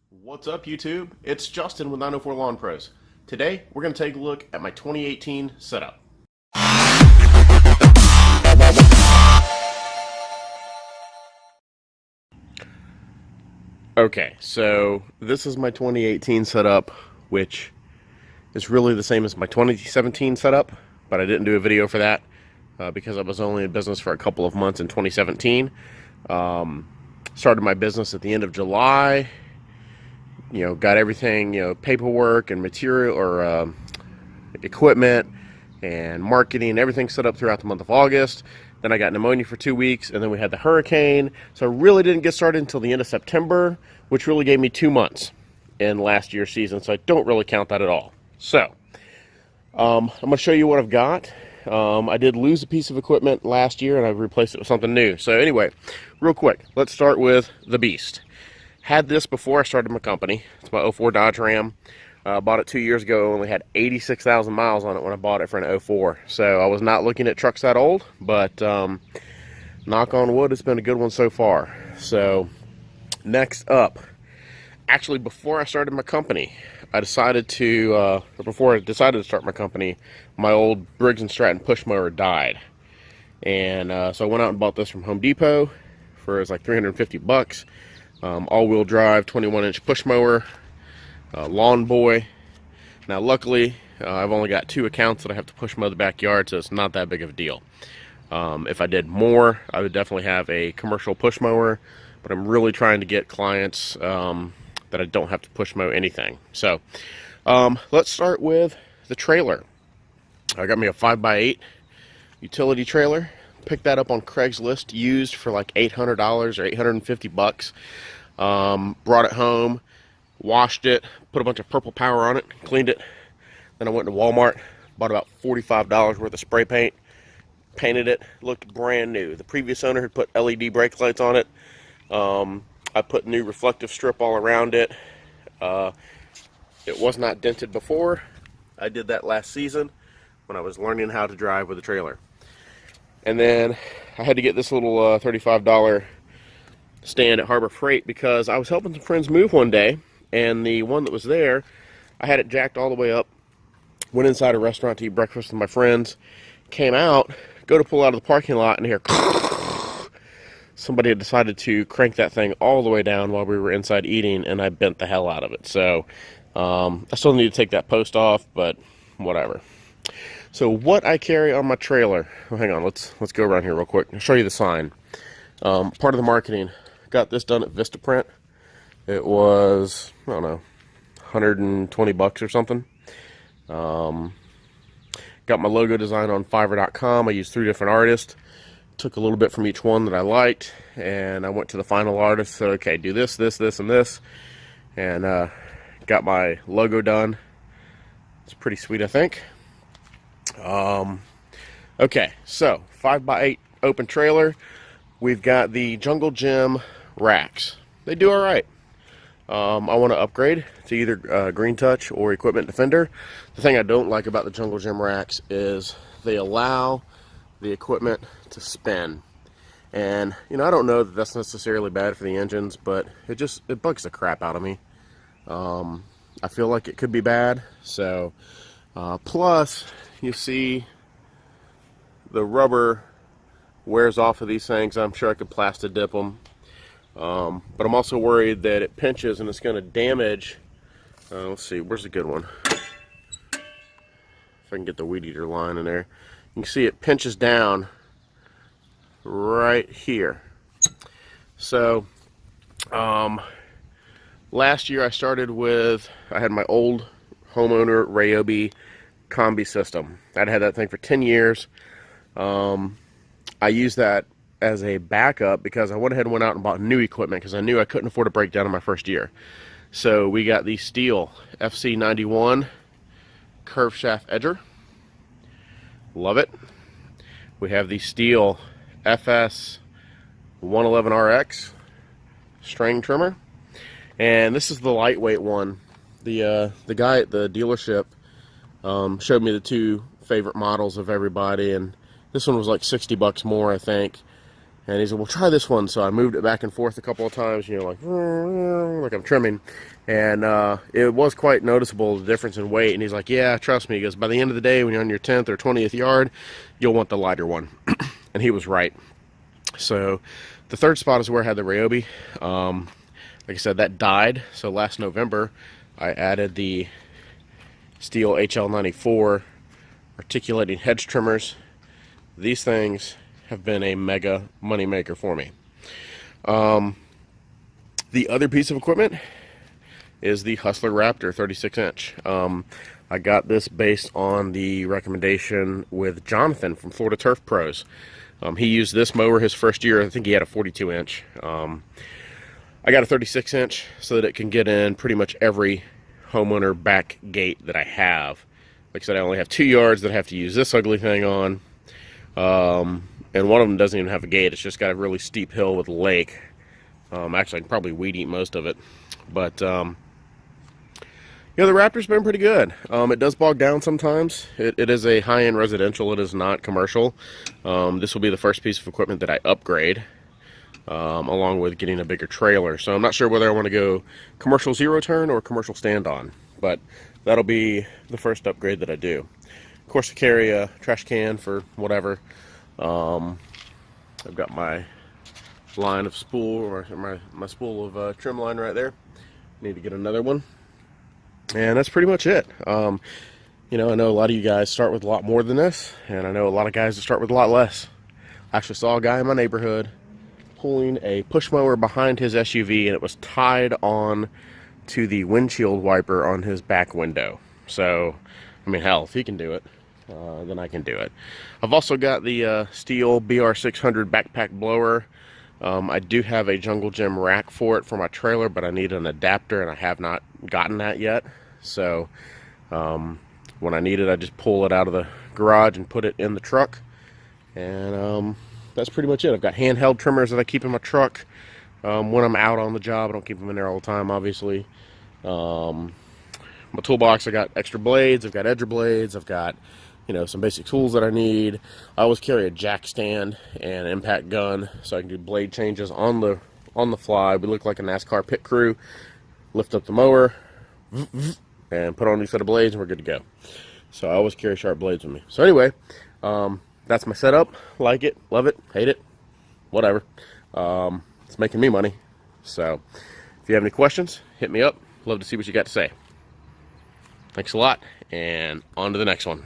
What's up, YouTube? It's Justin with 904 Lawn Pros. Today, we're going to take a look at my 2018 setup. Okay, so this is my 2018 setup, which is really the same as my 2017 setup, but I didn't do a video for that because I was only in business for a couple of months in 2017. Started my business at the end of July. Got everything, paperwork and material or equipment and marketing, everything set up throughout the month of August. Then I got pneumonia for 2 weeks, and then we had the hurricane. So I really didn't get started until the end of September, which really gave me 2 months in last year's season. So I don't really count that at all. So I'm going to show you what I've got. I did lose a piece of equipment last year, and I've replaced it with something new. So anyway, real quick, let's start with the Beast. Had this before I started my company. It's my '04 Dodge Ram. Bought it 2 years ago. Only had 86,000 miles on it when I bought it for an '04. So I was not looking at trucks that old, but knock on wood, it's been a good one so far. So next up, actually before I started my company, before I decided to start my company, my old Briggs & Stratton push mower died. And so I went out and bought this from Home Depot for, it's like 350 bucks. All-wheel drive, 21-inch push mower. Lawn Boy. Now luckily I've only got 2 accounts that I have to push mow the backyard, so it's not that big of a deal. If I did more, I would definitely have a commercial push mower, but I'm really trying to get clients that I don't have to push mow anything. So let's start with the trailer. I got me a 5x8 utility trailer. Picked that up on Craigslist, used for like $800 or 850 bucks. Brought it home, washed it, put a bunch of purple power on it, cleaned it. Then I went to Walmart, bought about $45 worth of spray paint, painted it, looked brand new. The previous owner had put LED brake lights on it. I put new reflective strip all around it. It was not dented before. I did that last season when I was learning how to drive with a trailer. And then I had to get this little $35 stand at Harbor Freight because I was helping some friends move one day, and the one that was there, I had it jacked all the way up, went inside a restaurant to eat breakfast with my friends, came out, go to pull out of the parking lot, and hear somebody had decided to crank that thing all the way down while we were inside eating, and I bent the hell out of it. So I still need to take that post off, but whatever. So what I carry on my trailer, hang on, let's go around here real quick. I'll show you the sign. Part of the marketing, got this done at Vistaprint. It was, I don't know, 120 bucks or something. Got my logo design on Fiverr.com. I used 3 different artists. Took a little bit from each one that I liked, and I went to the final artist, said, okay, do this, this, this, and this. And got my logo done. It's pretty sweet, I think. Okay, so 5x8 open trailer. We've got the Jungle Gym racks. They do all right. I want to upgrade to either Green Touch or Equipment Defender. The thing I don't like about the Jungle Gym racks is they allow the equipment to spin. And, I don't know that that's necessarily bad for the engines, but it bugs the crap out of me. I feel like it could be bad. So, plus, you see the rubber wears off of these things. I'm sure I could plastic dip them. But I'm also worried that it pinches and it's going to damage. Let's see, where's a good one? If I can get the weed eater line in there. You can see it pinches down right here. So, last year I had my old homeowner Ryobi combi system. I'd had that thing for 10 years. I used that as a backup because I went ahead and went out and bought new equipment because I knew I couldn't afford a breakdown in my first year. So we got the Steel FC91 curve shaft edger. Love it. We have the Steel FS111RX string trimmer. And this is the lightweight one. The guy at the dealership showed me the 2 favorite models of everybody, and this one was like 60 bucks more, I think. And he said, well, try this one. So I moved it back and forth a couple of times, like I'm trimming. And it was quite noticeable, the difference in weight. And he's like, yeah, trust me. He goes, by the end of the day, when you're on your 10th or 20th yard, you'll want the lighter one. And he was right. So the third spot is where I had the Ryobi. Like I said, that died. So last November, I added the Steel HL94 articulating hedge trimmers. These things have been a mega money maker for me. The other piece of equipment is the Hustler Raptor 36-inch. I got this based on the recommendation with Jonathan from Florida Turf Pros. He used this mower his first year. I think he had a 42-inch. I got a 36-inch so that it can get in pretty much every homeowner back gate that I have. Like I said, I only have 2 yards that I have to use this ugly thing on. And one of them doesn't even have a gate. It's just got a really steep hill with a lake. Actually, I can probably weed eat most of it. But, the Raptor's been pretty good. It does bog down sometimes. It is a high-end residential. It is not commercial. This will be the first piece of equipment that I upgrade, along with getting a bigger trailer. So I'm not sure whether I want to go commercial zero turn or commercial stand-on. But that'll be the first upgrade that I do. Of course, I carry a trash can for whatever. I've got my line of spool, or my spool of trim line right there. Need to get another one. And that's pretty much it. I know a lot of you guys start with a lot more than this, and I know a lot of guys that start with a lot less. I actually saw a guy in my neighborhood pulling a push mower behind his SUV, and it was tied on to the windshield wiper on his back window. So, I mean, hell, if he can do it, then I can do it. I've also got the Steel BR600 backpack blower. I do have a Jungle Gym rack for it for my trailer, but I need an adapter, and I have not gotten that yet. So when I need it, I just pull it out of the garage and put it in the truck. And that's pretty much it. I've got handheld trimmers that I keep in my truck when I'm out on the job. I don't keep them in there all the time, obviously. My toolbox, I got extra blades, I've got edger blades, I've got some basic tools that I need. I always carry a jack stand and an impact gun so I can do blade changes on the fly. We look like a NASCAR pit crew. Lift up the mower and put on a new set of blades, and we're good to go. So I always carry sharp blades with me. So anyway, that's my setup. Like it, love it, hate it, whatever. It's making me money. So if you have any questions, hit me up. Love to see what you got to say. Thanks a lot, and on to the next one.